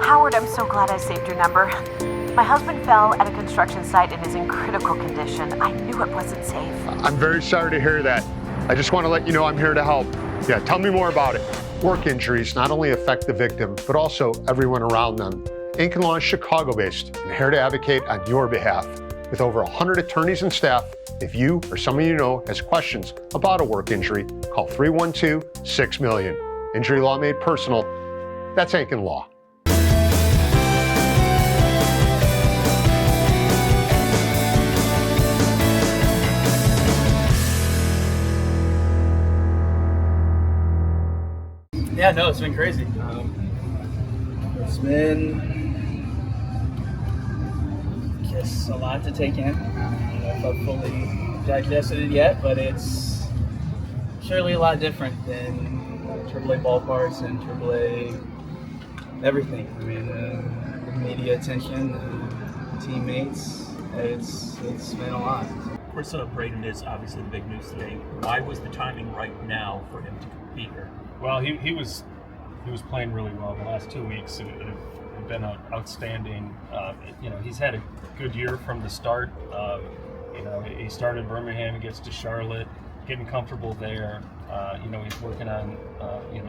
Howard, I'm so glad I saved your number. My husband fell at a construction site and is in critical condition. I knew it wasn't safe. I'm very sorry to hear that. I just want to let you know I'm here to help. Yeah, tell me more about it. Work injuries not only affect the victim, but also everyone around them. Inc. Law is Chicago-based and here to advocate on your behalf. With over 100 attorneys and staff, if you or someone you know has questions about a work injury, call 312-6-million. Injury law made personal. That's Inc. Law. Yeah, no, it's been crazy. It's been, I guess, a lot to take in. I don't know if I've fully digested it yet, but it's surely a lot different than AAA ballparks and AAA everything. I mean, the media attention, the teammates, it's been a lot. Of course, Braden is obviously the big news today. Why was the timing right now for him to be here? Well, he was playing really well the last 2 weeks. It have been outstanding. He's had a good year from the start. He started Birmingham, he gets to Charlotte, getting comfortable there. He's working on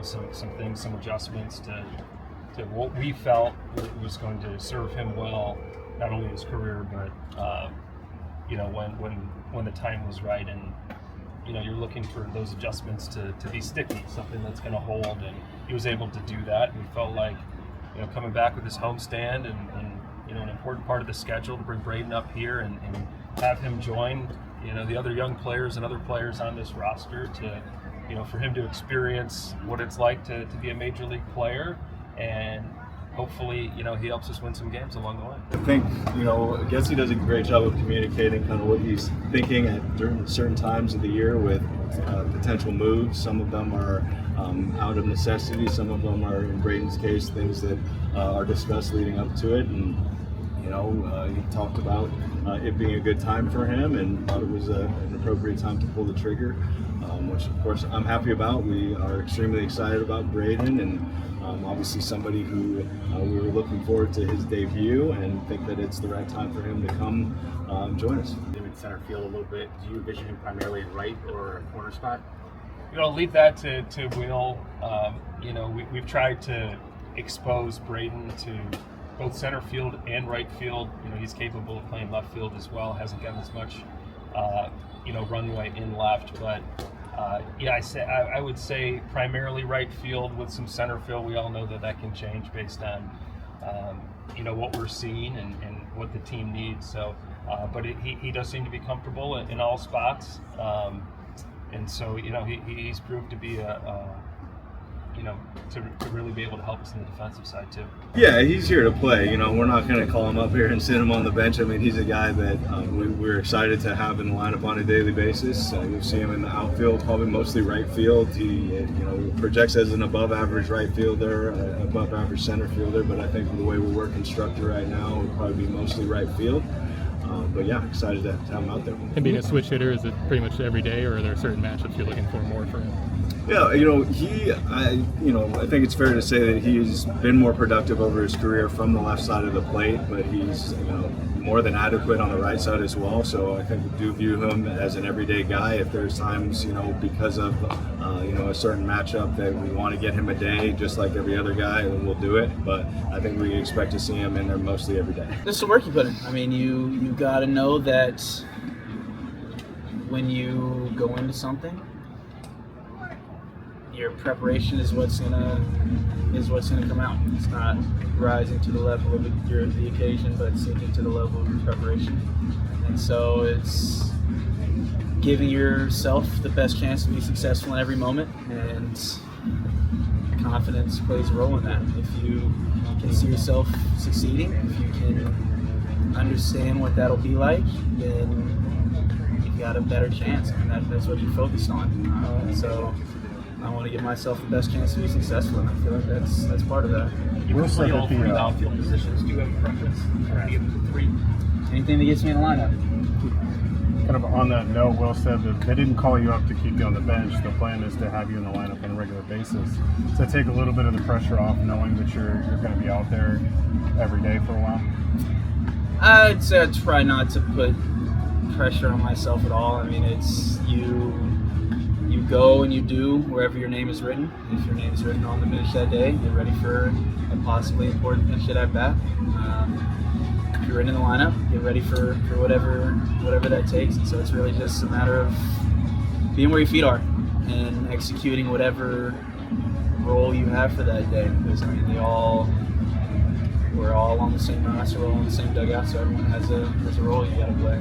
some things, some adjustments to what we felt was going to serve him well, not only his career, but when the time was right. And you're looking for those adjustments to be sticky, something that's going to hold, and he was able to do that. And we felt like, coming back with his homestand and an important part of the schedule to bring Braden up here and have him join, the other young players and other players on this roster to, for him to experience what it's like to be a major league player, and hopefully, he helps us win some games along the way. I think, I guess he does a great job of communicating kind of what he's thinking during certain times of the year with potential moves. Some of them are out of necessity. Some of them are, in Braden's case, things that are discussed leading up to it. And, he talked about it being a good time for him and thought it was an appropriate time to pull the trigger, which, of course, I'm happy about. We are extremely excited about Braden, and obviously somebody who we were looking forward to his debut and think that it's the right time for him to come join us. In center field a little bit, do you envision him primarily right or corner spot? Leave that to Will. We've tried to expose Braden to both center field and right field. He's capable of playing left field as well. Hasn't gotten as much, runway in left, but I would say primarily right field with some center field. We all know that can change based on, what we're seeing and what the team needs. So, but he does seem to be comfortable in all spots, and so he's proved to be to really be able to help us in the defensive side too. Yeah, he's here to play. We're not going to call him up here and sit him on the bench. I mean, he's a guy that we're excited to have in the lineup on a daily basis. You'll see him in the outfield, probably mostly right field. He projects as an above-average right fielder, above-average center fielder, but I think the way we're working structure right now, would probably be mostly right field. But yeah, excited to have him out there. And being a switch hitter, is it pretty much every day, or are there certain matchups you're looking for more for him? Yeah, I think it's fair to say that he's been more productive over his career from the left side of the plate, but he's more than adequate on the right side as well. So I think we do view him as an everyday guy. If there's times, because of a certain matchup that we want to get him a day, just like every other guy, then we'll do it. But I think we expect to see him in there mostly every day. This is the work you put in. I mean, you got to know that when you go into something, your preparation is what's gonna come out. It's not rising to the level of the occasion, but sinking to the level of your preparation. And so it's giving yourself the best chance to be successful in every moment, and confidence plays a role in that. If you can see yourself succeeding, if you can understand what that'll be like, then you've got a better chance. I mean, that's what you're focused on. So I want to give myself the best chance to be successful, and I feel like that's part of that. You will play all three outfield positions. Do you have a preference for any of the three? Anything that gets me in the lineup. Kind of on that note, Will said that they didn't call you up to keep you on the bench. The plan is to have you in the lineup on a regular basis. So take a little bit of the pressure off, knowing that you're going to be out there every day for a while. I'd say I try not to put pressure on myself at all. I mean, it's you go and you do wherever your name is written. If your name is written on the bench that day, get ready for a possibly important pinch hit at bat. If you're in the lineup, get ready for whatever that takes. And so it's really just a matter of being where your feet are and executing whatever role you have for that day. Because I mean, we're all on the same roster, we're all on the same dugout, so everyone has a role you got to play.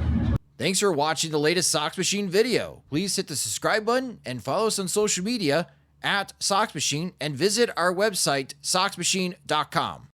Thanks for watching the latest Sox Machine video. Please hit the subscribe button and follow us on social media @Sox Machine and visit our website, soxmachine.com.